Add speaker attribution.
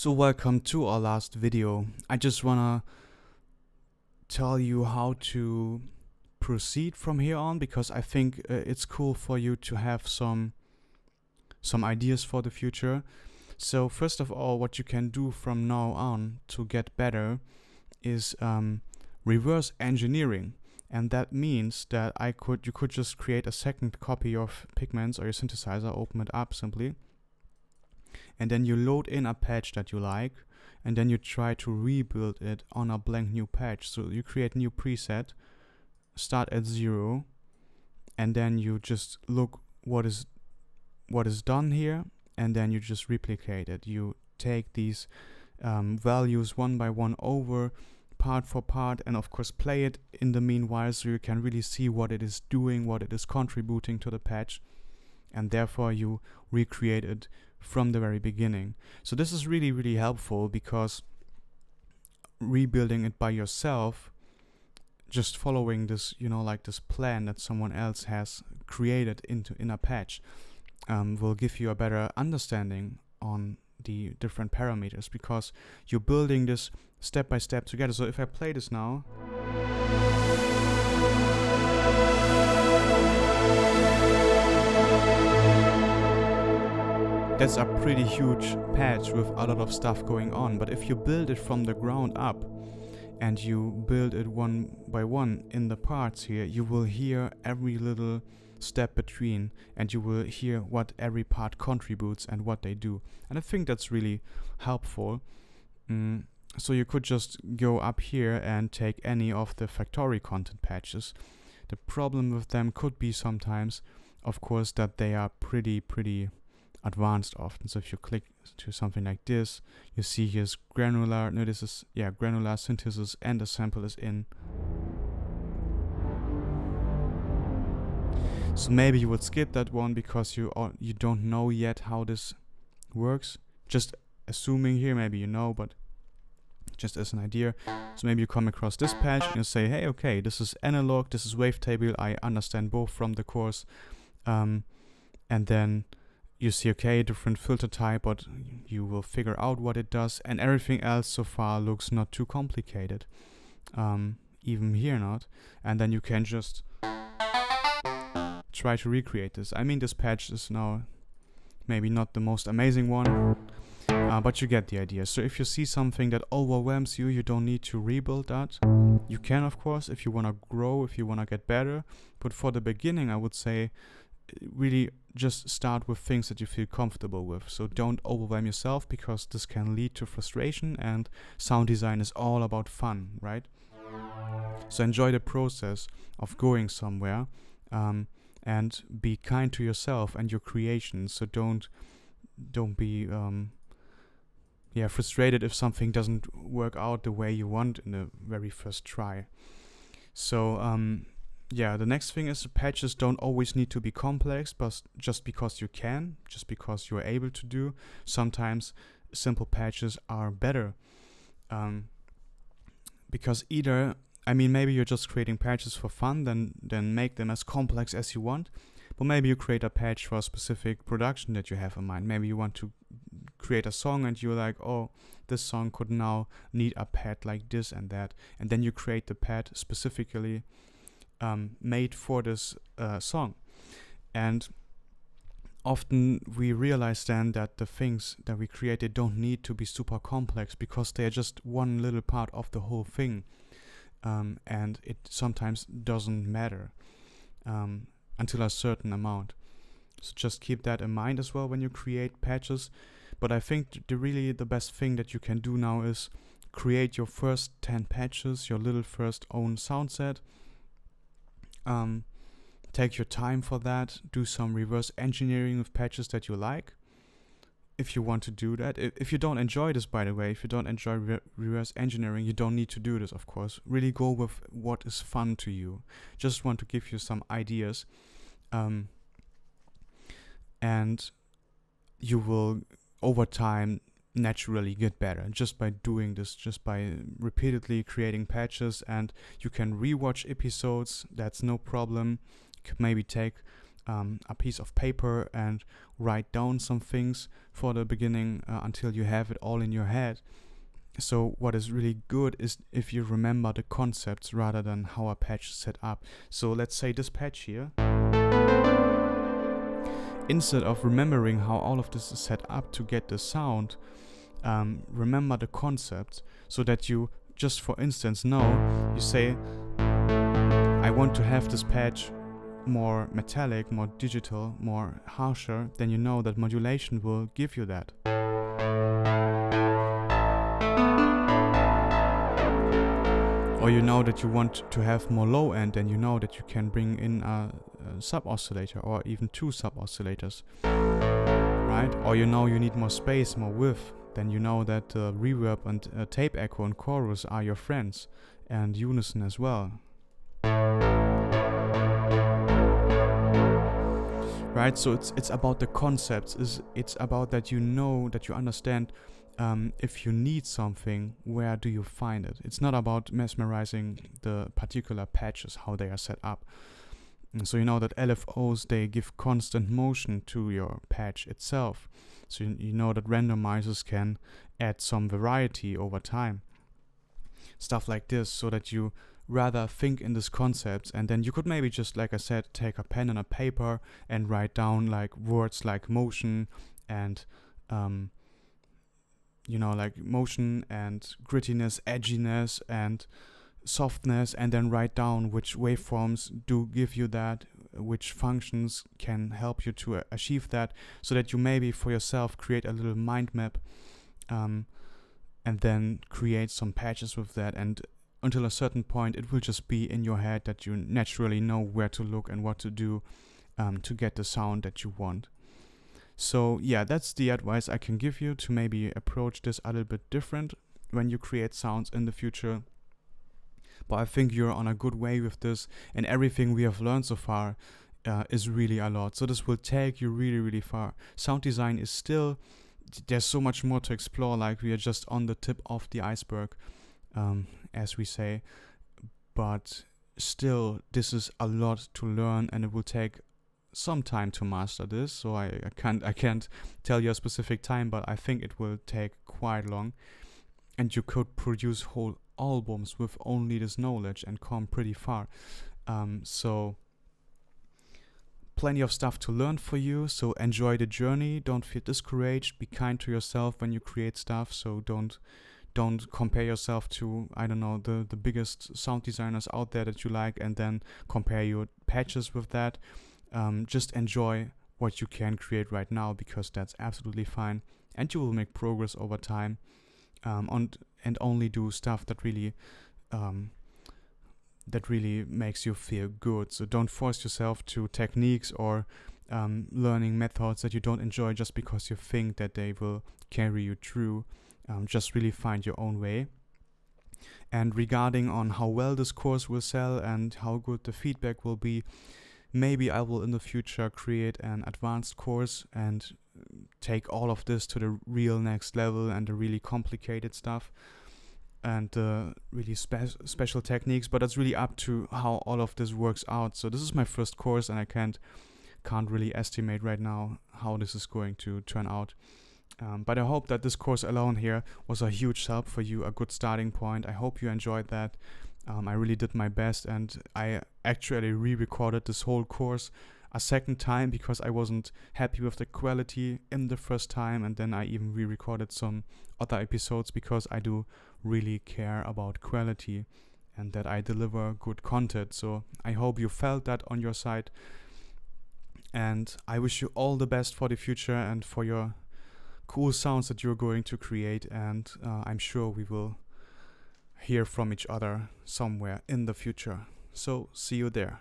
Speaker 1: So welcome to our last video. I just wanna tell you how to proceed from here on, because I think it's cool for you to have some ideas for the future. So first of all, what you can do from now on to get better is reverse engineering. And that means that you could just create a second copy of Pigments or your synthesizer, open it up simply, and then you load in a patch that you like, and then you try to rebuild it on a blank new patch. So you create new preset, start at 0, and then you just look what is done here, and then you just replicate it. You take these values one by one over, part for part, and of course play it in the meanwhile, so you can really see what it is doing, what it is contributing to the patch, and therefore you recreate it from the very beginning. So this is really, really helpful, because rebuilding it by yourself, just following this, like this plan that someone else has created in a patch, will give you a better understanding on the different parameters, because you're building this step by step together. So if I play this now, that's a pretty huge patch with a lot of stuff going on. But if you build it from the ground up and you build it one by one in the parts here, you will hear every little step between, and you will hear what every part contributes and what they do. And I think that's really helpful. So you could just go up here and take any of the factory content patches. The problem with them could be sometimes, of course, that they are pretty advanced often. So if you click to something like this, you see here's granular. No, this is granular synthesis, and the sample is in. So maybe you would skip that one because you don't know yet how this works. Just assuming here, maybe you know, but just as an idea. So maybe you come across this patch and you say, hey, okay, this is analog, this is wavetable, I understand both from the course, and then you see, okay, different filter type, but you will figure out what it does, and everything else so far looks not too complicated, even here not. And then you can just try to recreate this. I mean, this patch is now maybe not the most amazing one, but you get the idea. So if you see something that overwhelms you, you don't need to rebuild that. You can, of course, if you want to grow, if you want to get better, but for the beginning, I would say really just start with things that you feel comfortable with. So don't overwhelm yourself, because this can lead to frustration, and sound design is all about fun, right? So enjoy the process of going somewhere, and be kind to yourself and your creations. So don't be frustrated if something doesn't work out the way you want in the very first try. So the next thing is, patches don't always need to be complex, but just because you can, just because you're able to do. Sometimes simple patches are better, because maybe you're just creating patches for fun, then make them as complex as you want. But maybe you create a patch for a specific production that you have in mind. Maybe you want to create a song and you're like, oh, this song could now need a pad like this and that. And then you create the pad specifically made for this song. And often we realize then that the things that we created don't need to be super complex, because they are just one little part of the whole thing. And it sometimes doesn't matter until a certain amount. So just keep that in mind as well when you create patches. But I think the best thing that you can do now is create your first 10 patches, your little first own sound set. Take your time for that. Do some reverse engineering with patches that you like, if you want to do that. If you don't enjoy this, by the way, if you don't enjoy reverse engineering, you don't need to do this, of course. Really go with what is fun to you. Just want to give you some ideas. And you will, over time, naturally get better just by doing this, just by repeatedly creating patches. And you can rewatch episodes, that's no problem. You could maybe take a piece of paper and write down some things for the beginning until you have it all in your head. So what is really good is if you remember the concepts rather than how a patch is set up. So let's say this patch here. Instead of remembering how all of this is set up to get the sound, remember the concepts so that you just, for instance, know, you say, I want to have this patch more metallic, more digital, more harsher, then you know that modulation will give you that. Or you know that you want to have more low end, and you know that you can bring in a sub-oscillator or even 2 sub-oscillators, right? Or you know you need more space, more width, then you know that reverb and tape echo and chorus are your friends, and unison as well. Right, so it's about the concepts. It's about that you know, that you understand. If you need something, where do you find it? It's not about mesmerizing the particular patches, how they are set up. And so you know that LFOs, they give constant motion to your patch itself. So you know that randomizers can add some variety over time. Stuff like this, so that you rather think in these concepts, and then you could maybe just, like I said, take a pen and a paper and write down like words like motion and like motion and grittiness, edginess and softness, and then write down which waveforms do give you that, which functions can help you to achieve that, so that you maybe for yourself create a little mind map and then create some patches with that, and until a certain point it will just be in your head that you naturally know where to look and what to do to get the sound that you want. So yeah, that's the advice I can give you, to maybe approach this a little bit different when you create sounds in the future. But I think you're on a good way with this, and everything we have learned so far is really a lot. So this will take you really, really far. Sound design is still, there's so much more to explore, like we are just on the tip of the iceberg, as we say. But still, this is a lot to learn, and it will take some time to master this. So I can't tell you a specific time, but I think it will take quite long, and you could produce whole albums with only this knowledge and come pretty far. So plenty of stuff to learn for you, so enjoy the journey. Don't feel discouraged. Be kind to yourself when you create stuff. So don't compare yourself to, I don't know, the biggest sound designers out there that you like, and then compare your patches with that. Just enjoy what you can create right now, because that's absolutely fine, and you will make progress over time, and only do stuff that really makes you feel good. So don't force yourself to techniques or learning methods that you don't enjoy just because you think that they will carry you through. Just really find your own way. And regarding on how well this course will sell and how good the feedback will be, maybe I will in the future create an advanced course and take all of this to the real next level and the really complicated stuff and really special techniques. But it's really up to how all of this works out. So this is my first course, and I can't really estimate right now how this is going to turn out. But I hope that this course alone here was a huge help for you, a good starting point. I hope you enjoyed that. I really did my best, and I actually re-recorded this whole course a second time because I wasn't happy with the quality in the first time, and then I even re-recorded some other episodes because I do really care about quality and that I deliver good content. So I hope you felt that on your side, and I wish you all the best for the future and for your cool sounds that you're going to create, and I'm sure we will hear from each other somewhere in the future. So see you there.